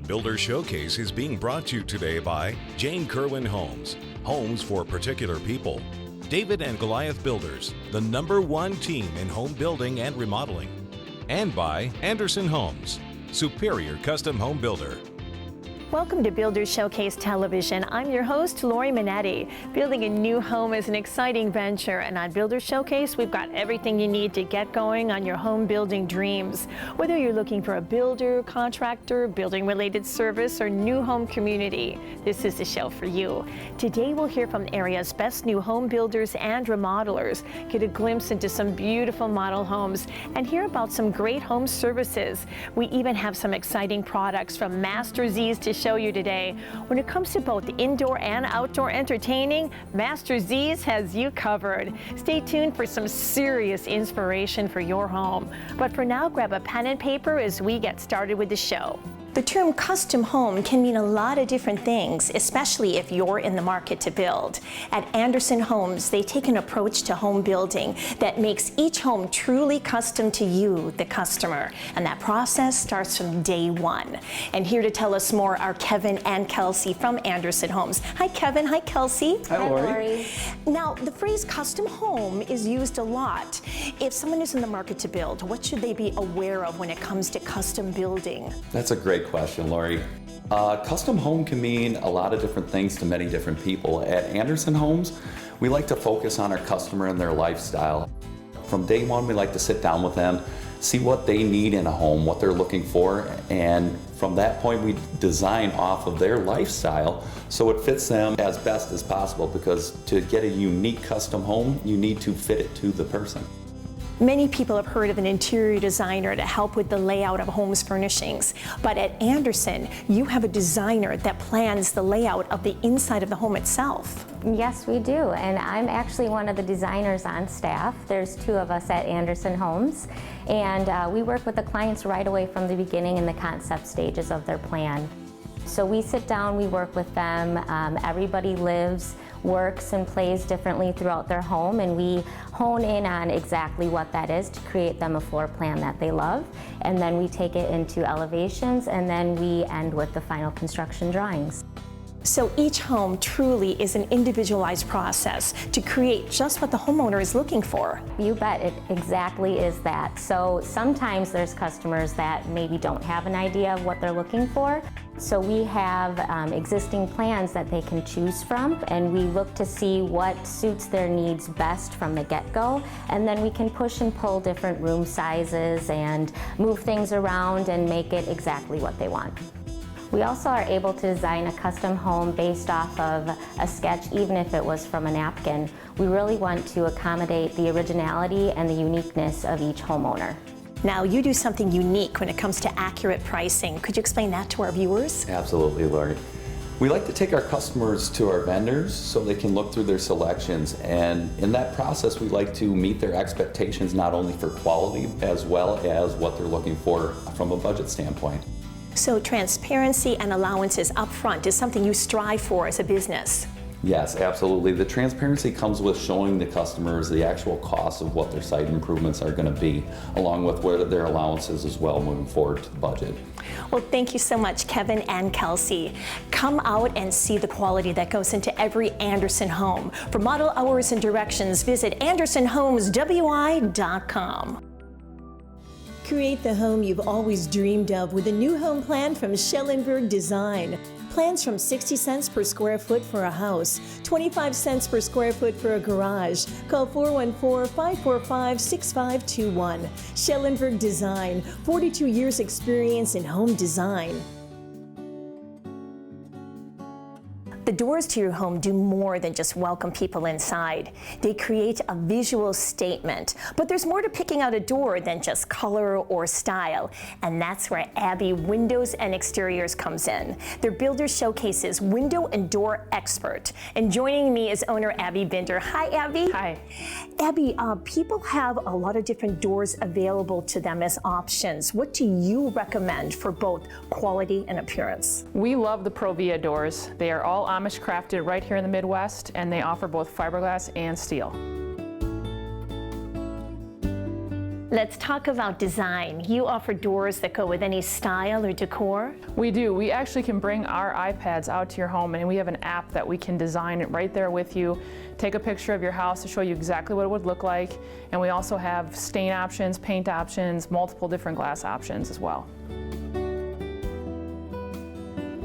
Builder Showcase is being brought to you today by Jane Kerwin Homes, homes for particular people. David and Goliath Builders, the #1 team in home building and remodeling. And by Anderson Homes, superior custom home builder. Welcome to Builder Showcase Television. I'm your host, Lori Minetti. Building a new home is an exciting venture, and on Builder Showcase, we've got everything you need to get going on your home building dreams. Whether you're looking for a builder, contractor, building-related service, or new home community, this is the show for you. Today, we'll hear from the area's best new home builders and remodelers, get a glimpse into some beautiful model homes, and hear about some great home services. We even have some exciting products from Master Z's to show you today. When it comes to both indoor and outdoor entertaining, Master Z's has you covered. Stay tuned for some serious inspiration for your home. But for now, grab a pen and paper as we get started with the show. The term custom home can mean a lot of different things, especially if you're in the market to build. At Anderson Homes, they take an approach to home building that makes each home truly custom to you, the customer. And that process starts from day one. And here to tell us more are Kevin and Kelsey from Anderson Homes. Hi, Kevin. Hi, Kelsey. Hi, Lori. Now, the phrase custom home is used a lot. If someone is in the market to build, what should they be aware of when it comes to custom building? That's a great question, Lori. Custom home can mean a lot of different things to many different people. At Anderson Homes, we like to focus on our customer and their lifestyle. From day one, we like to sit down with them, see what they need in a home, what they're looking for, and from that point, we design off of their lifestyle so it fits them as best as possible, because to get a unique custom home, you need to fit it to the person. Many people have heard of an interior designer to help with the layout of homes furnishings. But at Anderson, you have a designer that plans the layout of the inside of the home itself. Yes, we do. And I'm actually one of the designers on staff. There's 2 of us at Anderson Homes. And we work with the clients right away from the beginning in the concept stages of their plan. So we sit down, we work with them. Everybody lives, works, and plays differently throughout their home, and we hone in on exactly what that is to create them a floor plan that they love. And then we take it into elevations, and then we end with the final construction drawings. So each home truly is an individualized process to create just what the homeowner is looking for. You bet, it exactly is that. So sometimes there's customers that maybe don't have an idea of what they're looking for. So we have existing plans that they can choose from, and we look to see what suits their needs best from the get-go, and then we can push and pull different room sizes and move things around and make it exactly what they want. We also are able to design a custom home based off of a sketch, even if it was from a napkin. We really want to accommodate the originality and the uniqueness of each homeowner. Now, you do something unique when it comes to accurate pricing. Could you explain that to our viewers? Absolutely, Lori. We like to take our customers to our vendors so they can look through their selections, and in that process we like to meet their expectations not only for quality as well as what they're looking for from a budget standpoint. So transparency and allowances up front is something you strive for as a business. Yes, absolutely. The transparency comes with showing the customers the actual cost of what their site improvements are going to be, along with what their allowances as well moving forward to the budget. Well, thank you so much, Kevin and Kelsey. Come out and see the quality that goes into every Anderson home. For model hours and directions, visit AndersonHomesWI.com. Create the home you've always dreamed of with a new home plan from Schellenberg Design. Plans from 60 cents per square foot for a house, 25 cents per square foot for a garage. Call 414-545-6521. Schellenberg Design, 42 years experience in home design. The doors to your home do more than just welcome people inside. They create a visual statement. But there's more to picking out a door than just color or style. And that's where Abbey Windows and Exteriors comes in. They're Builder Showcase's window and door expert. And joining me is owner Abby Binder. Hi, Abby. Hi. Abby, people have a lot of different doors available to them as options. What do you recommend for both quality and appearance? We love the Provia doors. They are all Amish crafted right here in the Midwest, and they offer both fiberglass and steel. Let's talk about design. You offer doors that go with any style or decor? We do. We actually can bring our iPads out to your home, and we have an app that we can design it right there with you. Take a picture of your house to show you exactly what it would look like. And we also have stain options, paint options, multiple different glass options as well.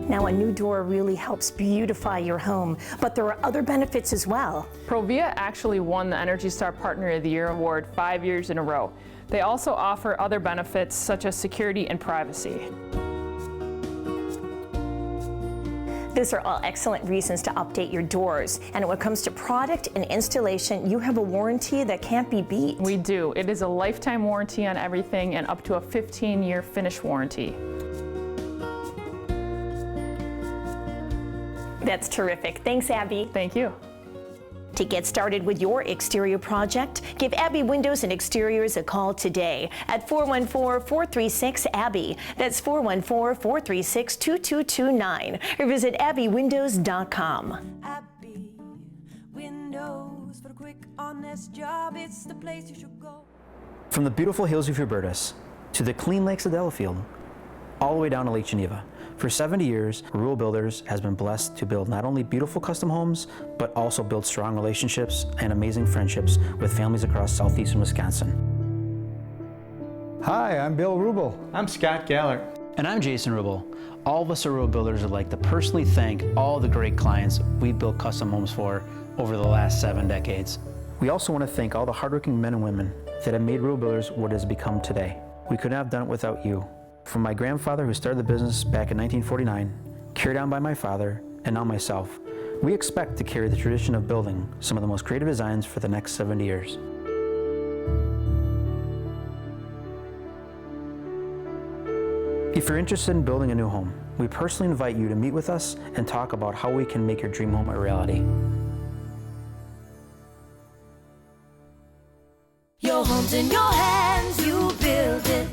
Now, a new door really helps beautify your home, but there are other benefits as well. Provia actually won the Energy Star Partner of the Year award 5 years in a row. They also offer other benefits such as security and privacy. These are all excellent reasons to update your doors. And when it comes to product and installation, you have a warranty that can't be beat. We do. It is a lifetime warranty on everything and up to a 15-year finish warranty. That's terrific. Thanks, Abby. Thank you. To get started with your exterior project, give Abbey Windows and Exteriors a call today at 414-436-ABBY. That's 414-436-2229. Or visit abbywindows.com. Abbey Windows, for a quick, honest job, it's the place you should go. From the beautiful hills of Hubertus to the clean lakes of Delafield, all the way down to Lake Geneva. For 70 years, Rural Builders has been blessed to build not only beautiful custom homes, but also build strong relationships and amazing friendships with families across southeastern Wisconsin. Hi, I'm Bill Rubel. I'm Scott Gallert. And I'm Jason Rubel. All of us at Rural Builders would like to personally thank all the great clients we've built custom homes for over the last 7 decades. We also want to thank all the hardworking men and women that have made Rural Builders what it has become today. We couldn't have done it without you. From my grandfather who started the business back in 1949, carried on by my father, and now myself, we expect to carry the tradition of building some of the most creative designs for the next 70 years. If you're interested in building a new home, we personally invite you to meet with us and talk about how we can make your dream home a reality. Your home's in your hands, you build it.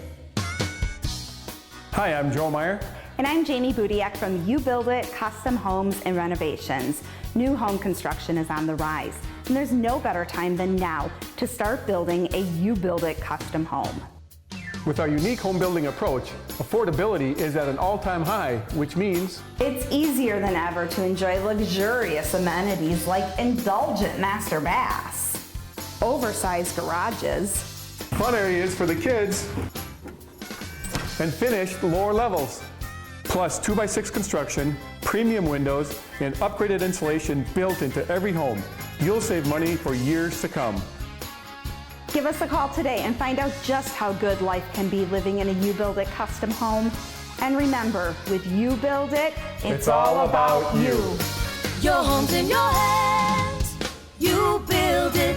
Hi, I'm Joe Meyer. And I'm Jamie Budiak from You Build It Custom Homes and Renovations. New home construction is on the rise, and there's no better time than now to start building a You Build It custom home. With our unique home building approach, affordability is at an all-time high, which means It's easier than ever to enjoy luxurious amenities like indulgent master baths, oversized garages, fun areas for the kids, and finished lower levels. Plus 2x6 construction, premium windows, and upgraded insulation built into every home. You'll save money for years to come. Give us a call today and find out just how good life can be living in a You Build It custom home. And remember, with You Build It, it's all about you. Your home's in your hands, you build it.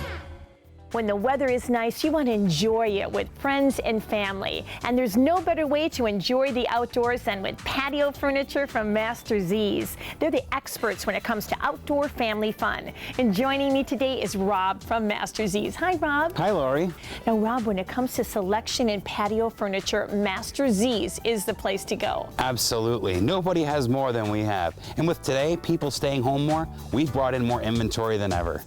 When the weather is nice, you want to enjoy it with friends and family. And there's no better way to enjoy the outdoors than with patio furniture from Master Z's. They're the experts when it comes to outdoor family fun. And joining me today is Rob from Master Z's. Hi, Rob. Hi, Lori. Now, Rob, when it comes to selection and patio furniture, Master Z's is the place to go. Absolutely. Nobody has more than we have. And with today, people staying home more, we've brought in more inventory than ever.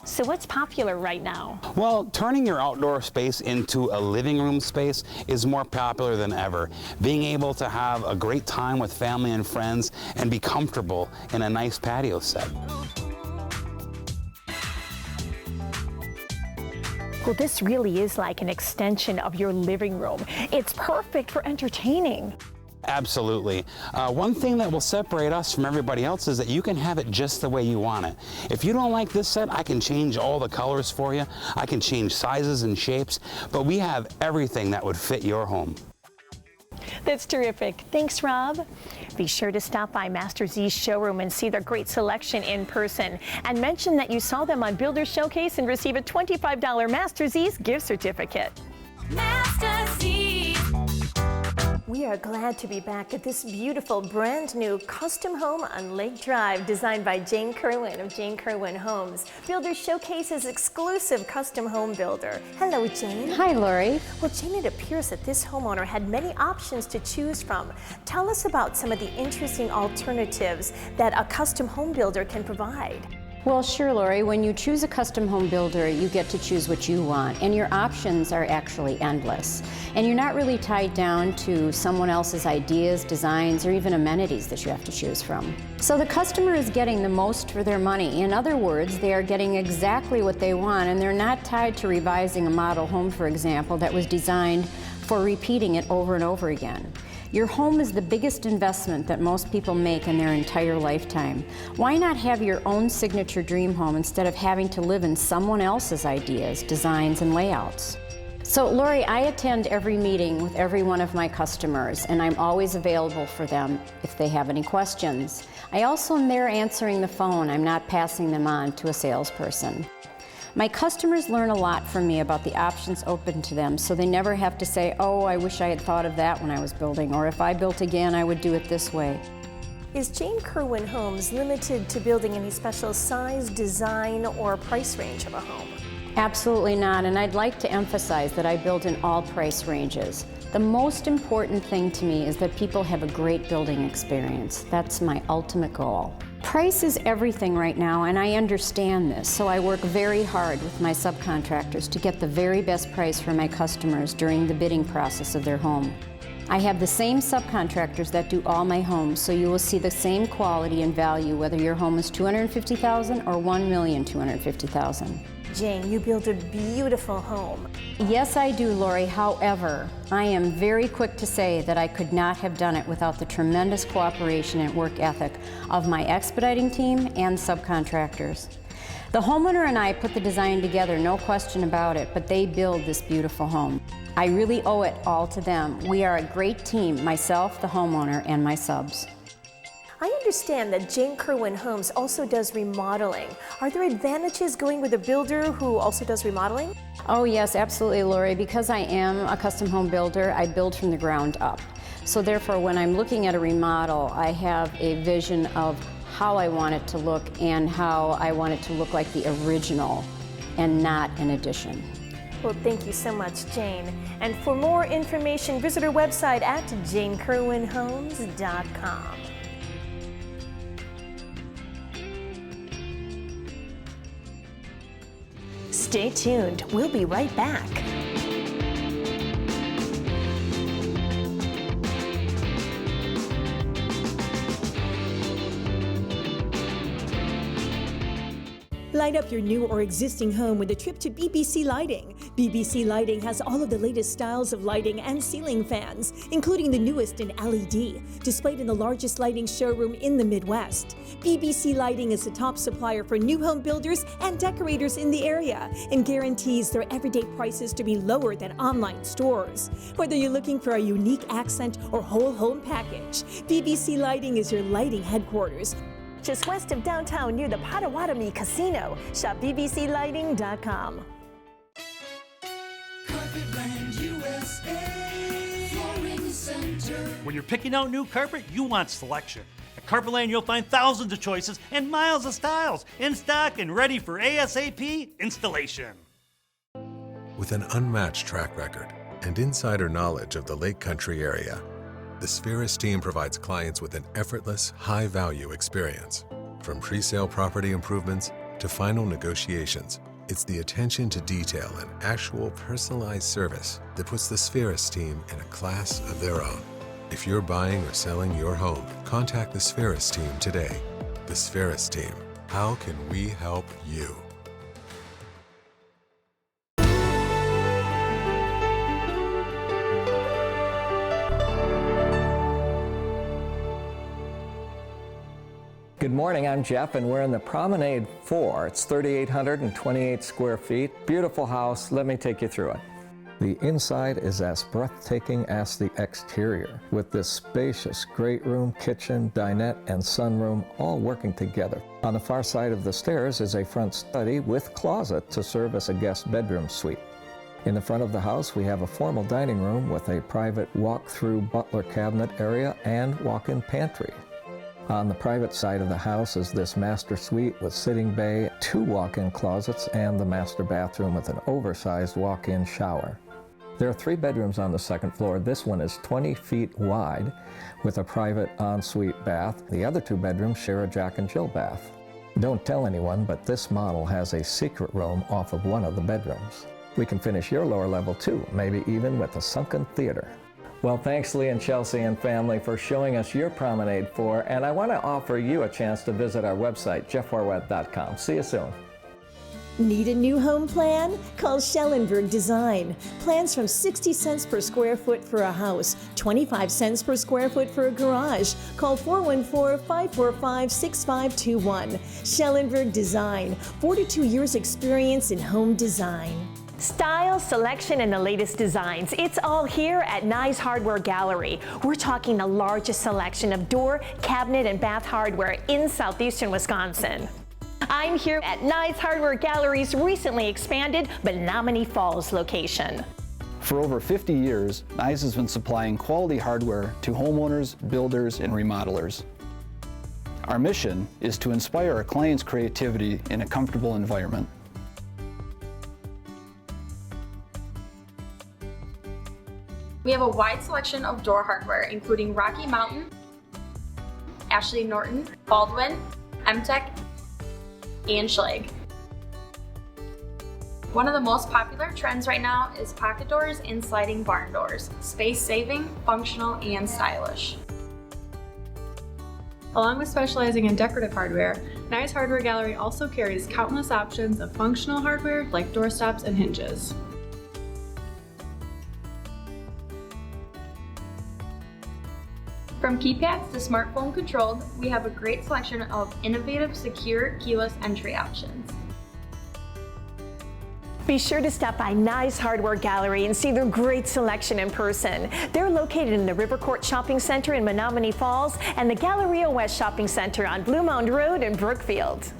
So what's popular right now? Well, turning your outdoor space into a living room space is more popular than ever. Being able to have a great time with family and friends and be comfortable in a nice patio set. Well, this really is like an extension of your living room. It's perfect for entertaining. Absolutely. One thing that will separate us from everybody else is that you can have it just the way you want it. If you don't like this set, I can change all the colors for you. I can change sizes and shapes, but we have everything that would fit your home. That's terrific. Thanks, Rob. Be sure to stop by Master Z's showroom and see their great selection in person. And mention that you saw them on Builder Showcase and receive a $25 Master Z's gift certificate. Master Z. We are glad to be back at this beautiful brand new custom home on Lake Drive, designed by Jane Kerwin of Jane Kerwin Homes. Builder Showcase's exclusive custom home builder. Hello, Jane. Hi, Lori. Well, Jane, it appears that this homeowner had many options to choose from. Tell us about some of the interesting alternatives that a custom home builder can provide. Well, sure, Lori. When you choose a custom home builder, you get to choose what you want, and your options are actually endless. And you're not really tied down to someone else's ideas, designs, or even amenities that you have to choose from. So the customer is getting the most for their money. In other words, they are getting exactly what they want, and they're not tied to revising a model home, for example, that was designed for repeating it over and over again. Your home is the biggest investment that most people make in their entire lifetime. Why not have your own signature dream home instead of having to live in someone else's ideas, designs, and layouts? So, Lori, I attend every meeting with every one of my customers, and I'm always available for them if they have any questions. I also am there answering the phone. I'm not passing them on to a salesperson. My customers learn a lot from me about the options open to them, so they never have to say, oh, I wish I had thought of that when I was building, or if I built again, I would do it this way. Is Jane Kerwin Homes limited to building any special size, design, or price range of a home? Absolutely not, and I'd like to emphasize that I build in all price ranges. The most important thing to me is that people have a great building experience. That's my ultimate goal. Price is everything right now, and I understand this, so I work very hard with my subcontractors to get the very best price for my customers during the bidding process of their home. I have the same subcontractors that do all my homes, so you will see the same quality and value whether your home is $250,000 or $1,250,000. Jane, you build a beautiful home. Yes, I do, Lori. However, I am very quick to say that I could not have done it without the tremendous cooperation and work ethic of my expediting team and subcontractors. The homeowner and I put the design together, no question about it, but they build this beautiful home. I really owe it all to them. We are a great team, myself, the homeowner, and my subs. I understand that Jane Kerwin Homes also does remodeling. Are there advantages going with a builder who also does remodeling? Oh yes, absolutely, Lori. Because I am a custom home builder, I build from the ground up. So therefore, when I'm looking at a remodel, I have a vision of how I want it to look and how I want it to look like the original and not an addition. Well, thank you so much, Jane. And for more information, visit our website at janekerwinhomes.com. Stay tuned. We'll be right back. Light up your new or existing home with a trip to BBC Lighting. BBC Lighting has all of the latest styles of lighting and ceiling fans, including the newest in LED, displayed in the largest lighting showroom in the Midwest. BBC Lighting is the top supplier for new home builders and decorators in the area and guarantees their everyday prices to be lower than online stores. Whether you're looking for a unique accent or whole home package, BBC Lighting is your lighting headquarters. Just west of downtown near the Potawatomi Casino. Shop bbclighting.com. Carpetland USA, Flooring Center. When you're picking out new carpet, you want selection. At Carpetland, you'll find thousands of choices and miles of styles in stock and ready for ASAP installation. With an unmatched track record and insider knowledge of the Lake Country area, the Spheris team provides clients with an effortless, high-value experience. From pre-sale property improvements to final negotiations, it's the attention to detail and actual personalized service that puts the Spheris team in a class of their own. If you're buying or selling your home, contact the Spheris team today. The Spheris team. How can we help you? Good morning, I'm Jeff, and we're in the Promenade 4. It's 3,828 square feet. Beautiful house. Let me take you through it. The inside is as breathtaking as the exterior, with this spacious great room, kitchen, dinette, and sunroom all working together. On the far side of the stairs is a front study with closet to serve as a guest bedroom suite. In the front of the house, we have a formal dining room with a private walk-through butler cabinet area and walk-in pantry. On the private side of the house is this master suite with sitting bay, 2 walk-in closets, and the master bathroom with an oversized walk-in shower. There are 3 bedrooms on the second floor. This one is 20 feet wide with a private ensuite bath. The other 2 bedrooms share a Jack and Jill bath. Don't tell anyone, but this model has a secret room off of one of the bedrooms. We can finish your lower level too, maybe even with a sunken theater. Well, thanks Lee and Chelsea and family for showing us your Promenade 4, and I want to offer you a chance to visit our website, jeffwarwet.com. See you soon. Need a new home plan? Call Schellenberg Design. Plans from 60 cents per square foot for a house, 25 cents per square foot for a garage. Call 414-545-6521. Schellenberg Design, 42 years experience in home design. Style, selection, and the latest designs. It's all here at Nye's Hardware Gallery. We're talking the largest selection of door, cabinet, and bath hardware in southeastern Wisconsin. I'm here at Nye's Hardware Gallery's recently expanded Menominee Falls location. For over 50 years, Nye's has been supplying quality hardware to homeowners, builders, and remodelers. Our mission is to inspire our clients' creativity in a comfortable environment. We have a wide selection of door hardware, including Rocky Mountain, Ashley Norton, Baldwin, MTech, and Schlage. One of the most popular trends right now is pocket doors and sliding barn doors. Space-saving, functional, and stylish. Along with specializing in decorative hardware, Nye's Hardware Gallery also carries countless options of functional hardware like doorstops and hinges. From keypads to smartphone controlled, we have a great selection of innovative, secure, keyless entry options. Be sure to stop by Nye's Hardware Gallery and see their great selection in person. They're located in the River Court Shopping Center in Menominee Falls and the Galleria West Shopping Center on Blue Mound Road in Brookfield.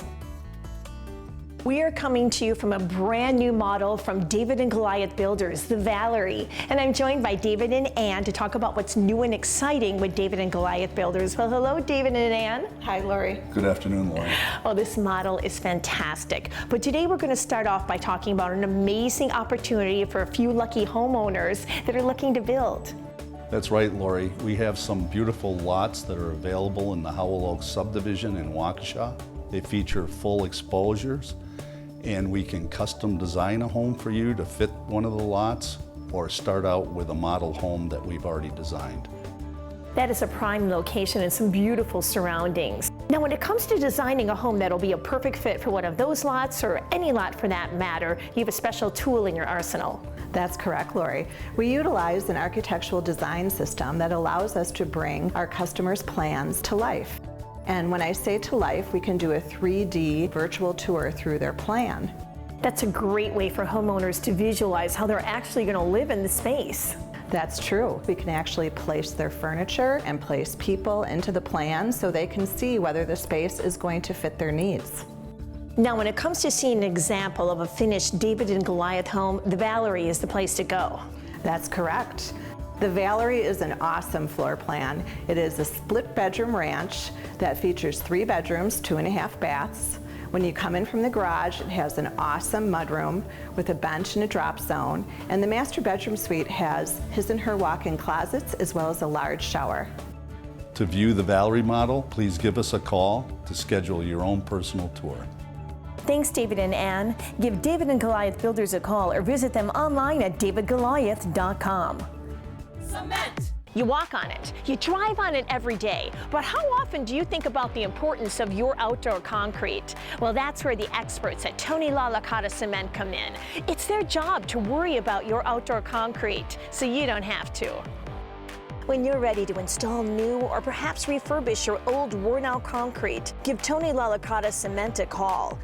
We are coming to you from a brand new model from David and Goliath Builders, the Valerie. And I'm joined by David and Ann to talk about what's new and exciting with David and Goliath Builders. Well, hello, David and Ann. Hi, Lori. Good afternoon, Lori. Well, this model is fantastic. But today we're going to start off by talking about an amazing opportunity for a few lucky homeowners that are looking to build. That's right, Lori. We have some beautiful lots that are available in the Howell Oaks subdivision in Waukesha. They feature full exposures, and we can custom design a home for you to fit one of the lots or start out with a model home that we've already designed. That is a prime location and some beautiful surroundings. Now, when it comes to designing a home that'll be a perfect fit for one of those lots or any lot for that matter, you have a special tool in your arsenal. That's correct, Lori. We utilize an architectural design system that allows us to bring our customers' plans to life. And when I say to life, we can do a 3D virtual tour through their plan. That's a great way for homeowners to visualize how they're actually going to live in the space. That's true. We can actually place their furniture and place people into the plan so they can see whether the space is going to fit their needs. Now, when it comes to seeing an example of a finished David and Goliath home, the Valerie is the place to go. That's correct. The Valerie is an awesome floor plan. It is a split bedroom ranch that features 3 bedrooms, 2.5 baths. When you come in from the garage, it has an awesome mudroom with a bench and a drop zone. And the master bedroom suite has his and her walk-in closets as well as a large shower. To view the Valerie model, please give us a call to schedule your own personal tour. Thanks, David and Ann. Give David and Goliath Builders a call or visit them online at davidgoliath.com. Cement. You walk on it, you drive on it every day, but how often do you think about the importance of your outdoor concrete? Well, that's where the experts at Tony La Licata Cement come in. It's their job to worry about your outdoor concrete, so you don't have to. When you're ready to install new or perhaps refurbish your old worn-out concrete, give Tony La Licata Cement a call.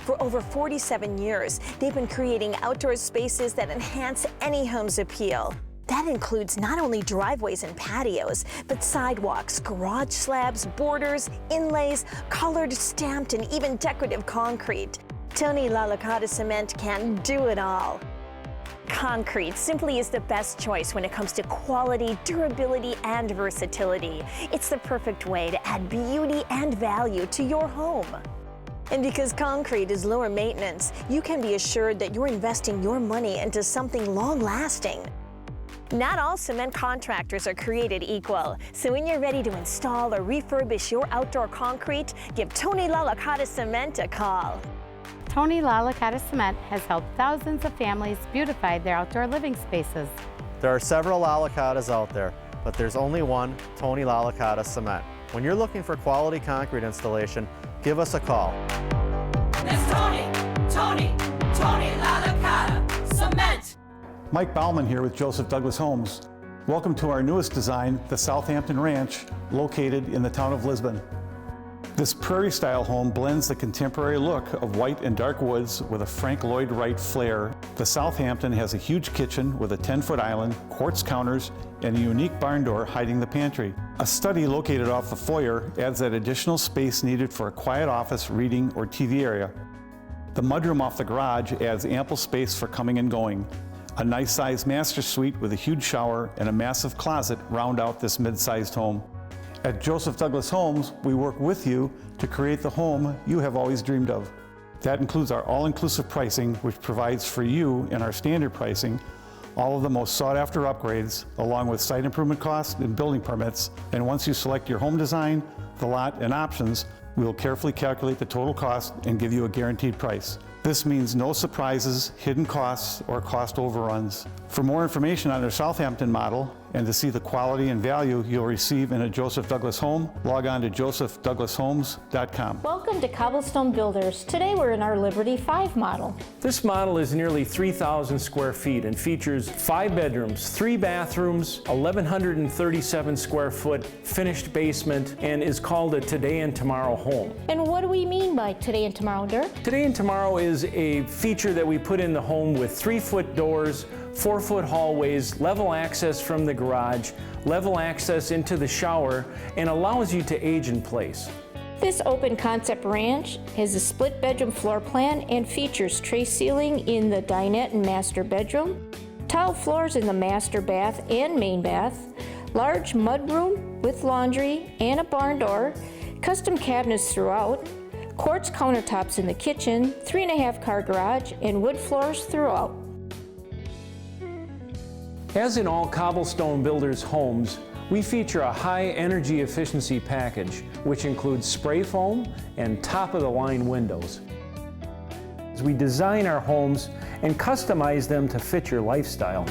For over 47 years, they've been creating outdoor spaces that enhance any home's appeal. That includes not only driveways and patios, but sidewalks, garage slabs, borders, inlays, colored, stamped, and even decorative concrete. Tony La Licata Cement can do it all. Concrete simply is the best choice when it comes to quality, durability, and versatility. It's the perfect way to add beauty and value to your home. And because concrete is lower maintenance, you can be assured that you're investing your money into something long-lasting. Not all cement contractors are created equal, so when you're ready to install or refurbish your outdoor concrete, give Tony La Licata Cement a call. Tony La Licata Cement has helped thousands of families beautify their outdoor living spaces. There are several La Licatas out there, but there's only one Tony La Licata Cement. When you're looking for quality concrete installation, give us a call. It's Tony La Licata Cement. Mike Bauman here with Joseph Douglas Homes. Welcome to our newest design, the Southampton Ranch, located in the town of Lisbon. This prairie-style home blends the contemporary look of white and dark woods with a Frank Lloyd Wright flair. The Southampton has a huge kitchen with a 10-foot island, quartz counters, and a unique barn door hiding the pantry. A study located off the foyer adds that additional space needed for a quiet office, reading, or TV area. The mudroom off the garage adds ample space for coming and going. A nice-sized master suite with a huge shower and a massive closet round out this mid-sized home. At Joseph Douglas Homes, we work with you to create the home you have always dreamed of. That includes our all-inclusive pricing, which provides for you in our standard pricing all of the most sought-after upgrades, along with site improvement costs and building permits. And once you select your home design, the lot, and options, we will carefully calculate the total cost and give you a guaranteed price. This means no surprises, hidden costs, or cost overruns. For more information on our Southampton model and to see the quality and value you'll receive in a Joseph Douglas home, log on to josephdouglashomes.com. Welcome to Cobblestone Builders. Today we're in our Liberty 5 model. This model is nearly 3,000 square feet and features 5 bedrooms, 3 bathrooms, 1,137 square foot finished basement, and is called a Today and Tomorrow home. And what do we mean by Today and Tomorrow, Dirk? Today and Tomorrow is a feature that we put in the home with 3-foot doors, 4-foot hallways, level access from the garage, level access into the shower, and allows you to age in place. This open concept ranch has a split bedroom floor plan and features tray ceiling in the dinette and master bedroom, tile floors in the master bath and main bath, large mudroom with laundry and a barn door, custom cabinets throughout, quartz countertops in the kitchen, 3.5-car garage, and wood floors throughout. As in all Cobblestone Builders homes, we feature a high energy efficiency package, which includes spray foam and top-of-the-line windows. As we design our homes and customize them to fit your lifestyle.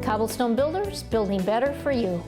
Cobblestone Builders, building better for you.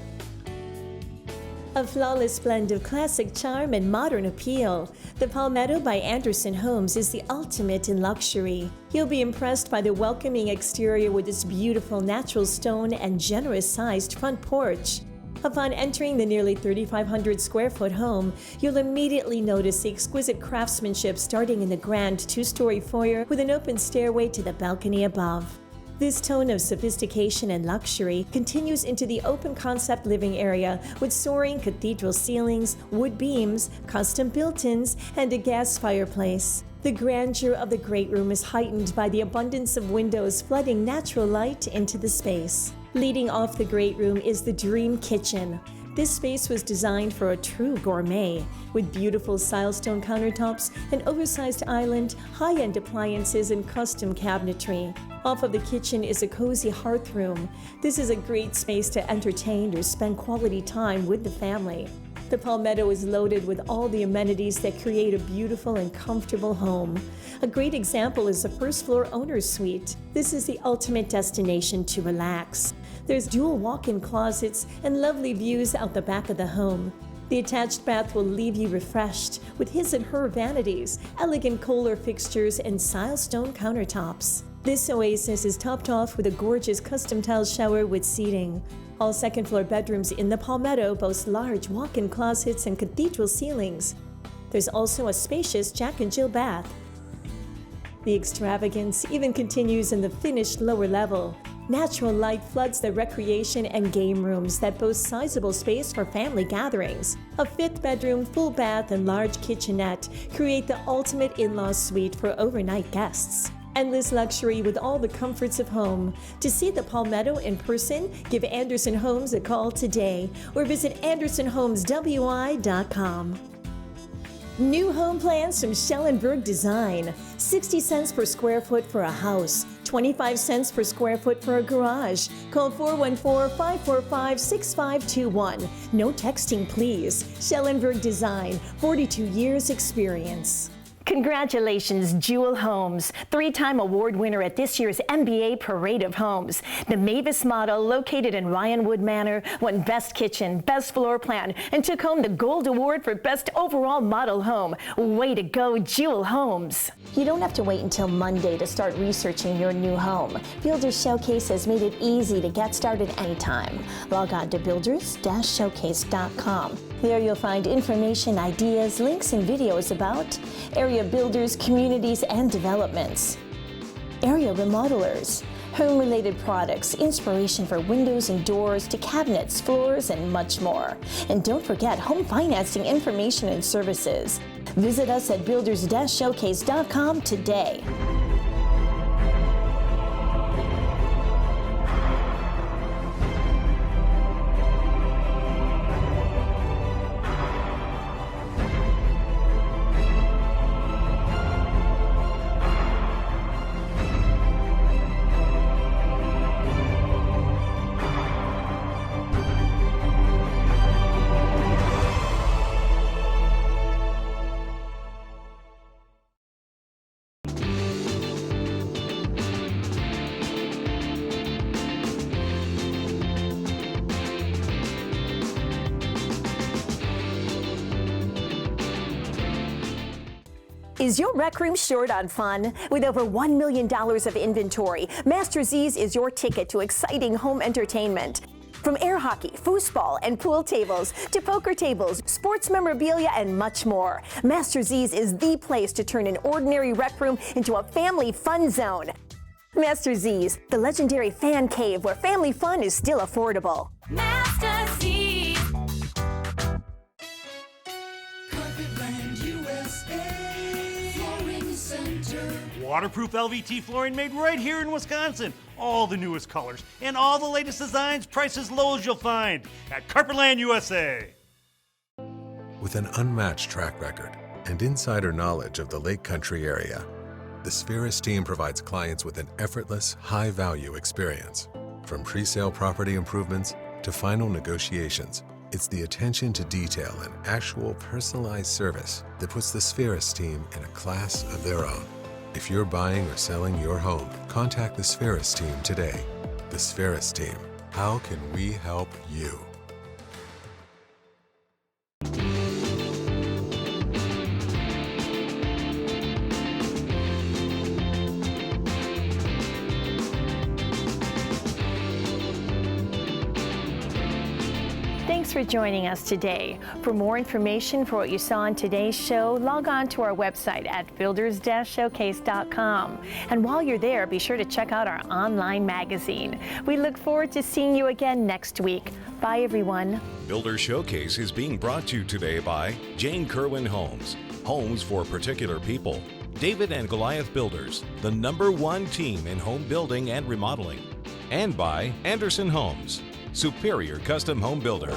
A flawless blend of classic charm and modern appeal, the Palmetto by Anderson Homes is the ultimate in luxury. You'll be impressed by the welcoming exterior with its beautiful natural stone and generous-sized front porch. Upon entering the nearly 3,500 square foot home, you'll immediately notice the exquisite craftsmanship starting in the grand 2-story foyer with an open stairway to the balcony above. This tone of sophistication and luxury continues into the open concept living area with soaring cathedral ceilings, wood beams, custom built-ins, and a gas fireplace. The grandeur of the great room is heightened by the abundance of windows flooding natural light into the space. Leading off the great room is the dream kitchen. This space was designed for a true gourmet, with beautiful silestone countertops, an oversized island, high-end appliances, and custom cabinetry. Off of the kitchen is a cozy hearth room. This is a great space to entertain or spend quality time with the family. The Palmetto is loaded with all the amenities that create a beautiful and comfortable home. A great example is the first-floor owner's suite. This is the ultimate destination to relax. There's dual walk-in closets and lovely views out the back of the home. The attached bath will leave you refreshed with his and her vanities, elegant Kohler fixtures, and silestone countertops. This oasis is topped off with a gorgeous custom tile shower with seating. All second-floor bedrooms in the Palmetto boast large walk-in closets and cathedral ceilings. There's also a spacious Jack and Jill bath. The extravagance even continues in the finished lower level. Natural light floods the recreation and game rooms that boast sizable space for family gatherings. A 5th bedroom, full bath, and large kitchenette create the ultimate in-law suite for overnight guests. Endless luxury with all the comforts of home. To see the Palmetto in person, give Anderson Homes a call today or visit AndersonHomesWI.com. New home plans from Schellenberg Design. 60 cents per square foot for a house, 25 cents per square foot for a garage. Call 414-545-6521. No texting, please. Schellenberg Design, 42 years experience. Congratulations, Jewel Homes, 3-time award winner at this year's NBA Parade of Homes. The Mavis model, located in Ryanwood Manor, won Best Kitchen, Best Floor Plan, and took home the Gold Award for Best Overall Model Home. Way to go, Jewel Homes. You don't have to wait until Monday to start researching your new home. Builders Showcase has made it easy to get started anytime. Log on to builders-showcase.com. There you'll find information, ideas, links, and videos about area builders, communities, and developments, area remodelers, home-related products, inspiration for windows and doors to cabinets, floors, and much more. And don't forget home financing information and services. Visit us at builders-showcase.com today. Is your rec room short on fun? With over $1 million of inventory, Master Z's is your ticket to exciting home entertainment. From air hockey, foosball, and pool tables to poker tables, sports memorabilia, and much more, Master Z's is the place to turn an ordinary rec room into a family fun zone. Master Z's, the legendary fan cave where family fun is still affordable. Master Z's. Waterproof LVT flooring made right here in Wisconsin. All the newest colors and all the latest designs, prices low as you'll find at Carpetland USA. With an unmatched track record and insider knowledge of the Lake Country area, the Spheris team provides clients with an effortless, high-value experience. From pre-sale property improvements to final negotiations, it's the attention to detail and actual personalized service that puts the Spheris team in a class of their own. If you're buying or selling your home, contact the Spheris team today. The Spheris team. How can we help you? Thanks for joining us today. For more information for what you saw on today's show, log on to our website at builders-showcase.com. And while you're there, be sure to check out our online magazine. We look forward to seeing you again next week. Bye, everyone. Builder Showcase is being brought to you today by Jane Kerwin Homes, homes for particular people. David and Goliath Builders, the #1 team in home building and remodeling. And by Anderson Homes, superior custom home builder.